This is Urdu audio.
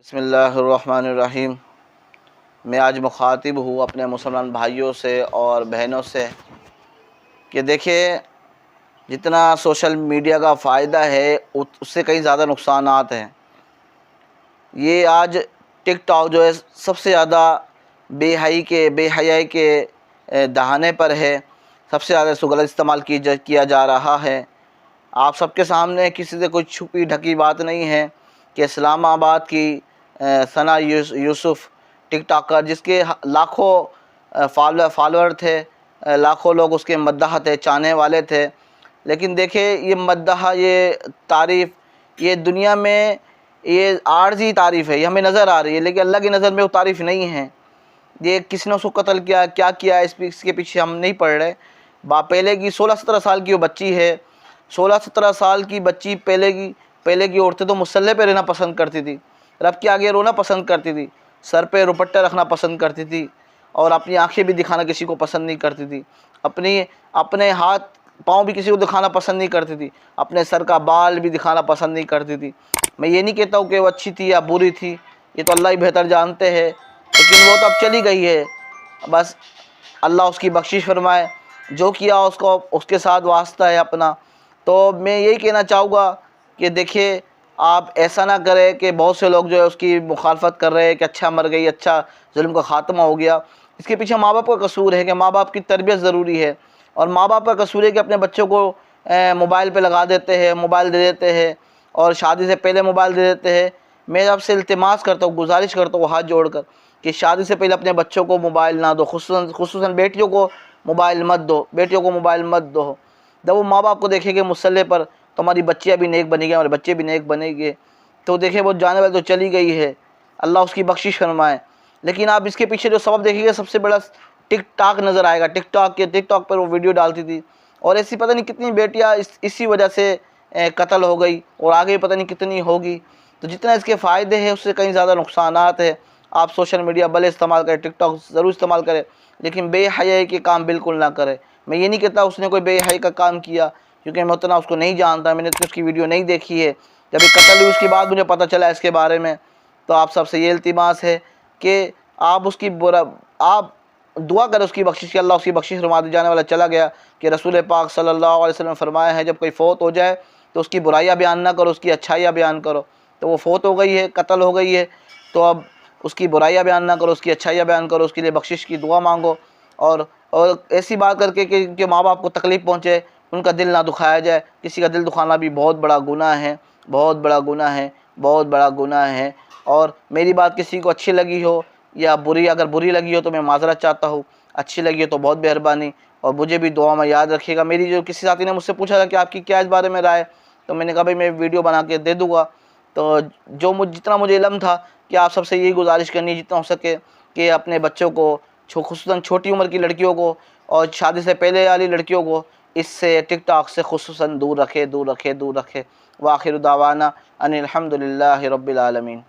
بسم اللہ الرحمن الرحیم۔ میں آج مخاطب ہوں اپنے مسلمان بھائیوں سے اور بہنوں سے کہ دیکھیں، جتنا سوشل میڈیا کا فائدہ ہے اس سے کئی زیادہ نقصانات ہیں۔ یہ آج ٹک ٹاک جو ہے سب سے زیادہ بے حیائی کے دہانے پر ہے، سب سے زیادہ اس کو غلط استعمال کیا جا رہا ہے۔ آپ سب کے سامنے کسی سے کوئی چھپی ڈھکی بات نہیں ہے کہ اسلام آباد کی ثنا یوسف ٹک ٹاکر، جس کے لاکھوں فالوور تھے، لاکھوں لوگ اس کے مداح تھے، چاہنے والے تھے، لیکن دیکھیں یہ مداح، یہ تعریف، یہ دنیا میں یہ عارضی تعریف ہے، یہ ہمیں نظر آ رہی ہے، لیکن اللہ کی نظر میں وہ تعریف نہیں ہے۔ یہ کس نے اس کو قتل کیا، کیا کیا، اس کے پیچھے ہم نہیں پڑھ رہے۔ پہلے کی 16-17 سال کی وہ بچی ہے، 16-17 سال کی بچی، پہلے کی عورتیں تو مسلح پہ رہنا پسند کرتی تھی، رب کے آگے رونا پسند کرتی تھی، سر پہ دوپٹہ رکھنا پسند کرتی تھی، اور اپنی آنکھیں بھی دکھانا کسی کو پسند نہیں کرتی تھی، اپنے ہاتھ پاؤں بھی کسی کو دکھانا پسند نہیں کرتی تھی، اپنے سر کا بال بھی دکھانا پسند نہیں کرتی تھی۔ میں یہ نہیں کہتا ہوں کہ وہ اچھی تھی یا بری تھی، یہ تو اللہ ہی بہتر جانتے ہیں، لیکن وہ تو اب چلی گئی ہے، بس اللہ اس کی بخشش فرمائے، جو کیا اس کے ساتھ واسطہ ہے اپنا۔ تو میں یہی کہنا چاہوں گا کہ دیکھیے، آپ ایسا نہ کریں کہ بہت سے لوگ جو ہے اس کی مخالفت کر رہے ہیں کہ اچھا مر گئی، اچھا ظلم کا خاتمہ ہو گیا۔ اس کے پیچھے ماں باپ کا قصور ہے کہ ماں باپ کی تربیت ضروری ہے، اور ماں باپ کا قصور ہے کہ اپنے بچوں کو موبائل پہ لگا دیتے ہیں، موبائل دے دیتے ہیں، اور شادی سے پہلے موبائل دے دیتے ہیں۔ میں آپ سے التماس کرتا ہوں، گزارش کرتا ہوں ہاتھ جوڑ کر کہ شادی سے پہلے اپنے بچوں کو موبائل نہ دو، خصوصاً بیٹیوں کو موبائل مت دو، مت دو۔ جب وہ ماں باپ کو دیکھیں گے مسلح پر، تو ہماری بچیاں بھی نیک بنیں گے، ہمارے بچے بھی نیک بنیں گے۔ تو دیکھیں، وہ جانے والی تو چلی گئی ہے، اللہ اس کی بخشش فرمائے، لیکن آپ اس کے پیچھے جو سبب دیکھیں گے، سب سے بڑا ٹک ٹاک نظر آئے گا۔ ٹک ٹاک پر وہ ویڈیو ڈالتی تھی، اور ایسی پتہ نہیں کتنی بیٹیاں اسی وجہ سے قتل ہو گئی، اور آگے پتہ نہیں کتنی ہوگی۔ تو جتنا اس کے فائدے ہیں، اس سے کہیں زیادہ نقصانات ہیں۔ آپ سوشل میڈیا بھلے استعمال کریں، ٹک ٹاک ضرور استعمال کریں، لیکن بے حیائی کے کام بالکل نہ کریں۔ میں یہ نہیں کہتا اس نے کوئی بے حیائی کا کام کیا، کیونکہ میں اتنا اس کو نہیں جانتا، میں نے تو اس کی ویڈیو نہیں دیکھی ہے۔ جب یہ قتل ہوئی اس کے بعد مجھے پتہ چلا اس کے بارے میں، تو آپ سب سے یہ التماس ہے کہ آپ دعا کریں اس کی بخشش کی، اللہ اس کی بخشش فرما دی۔ جانے والا چلا گیا کہ رسول پاک صلی اللہ علیہ وسلم فرمایا ہے، جب کوئی فوت ہو جائے تو اس کی برائیاں بیان نہ کرو، اس کی اچھائیاں بیان کرو۔ تو وہ فوت ہو گئی ہے، قتل ہو گئی ہے، تو اب اس کی برائیاں بیان نہ کرو، اس کی اچھائیاں بیان کرو، اس کے لیے بخشش کی دعا مانگو، اور ایسی بات کر کے کہ ماں باپ کو تکلیف پہنچے، ان کا دل نہ دکھایا جائے۔ کسی کا دل دکھانا بھی بہت بڑا گناہ ہے، بہت بڑا گناہ ہے۔ اور میری بات کسی کو اچھی لگی ہو یا اگر بری لگی ہو تو میں معذرت چاہتا ہوں، اچھی لگی ہو تو بہت مہربانی، اور مجھے بھی دعا میں یاد رکھیے گا۔ میری جو کسی ساتھی نے مجھ سے پوچھا تھا کہ آپ کی کیا اس بارے میں رائے، تو میں نے کہا بھائی میں ویڈیو بنا کے دے دوں گا۔ تو جتنا مجھے علم تھا کہ آپ سب سے یہی گزارش کرنی ہے جتنا ہو سکے کہ اپنے بچوں کو، خصوصاً چھوٹی عمر کی لڑکیوں کو اور شادی سے پہلے والی لڑکیوں کو، اس سے ٹک ٹاک سے خصوصاً دور رکھے۔ وآخر دعوانا ان الحمد للہ رب العالمین۔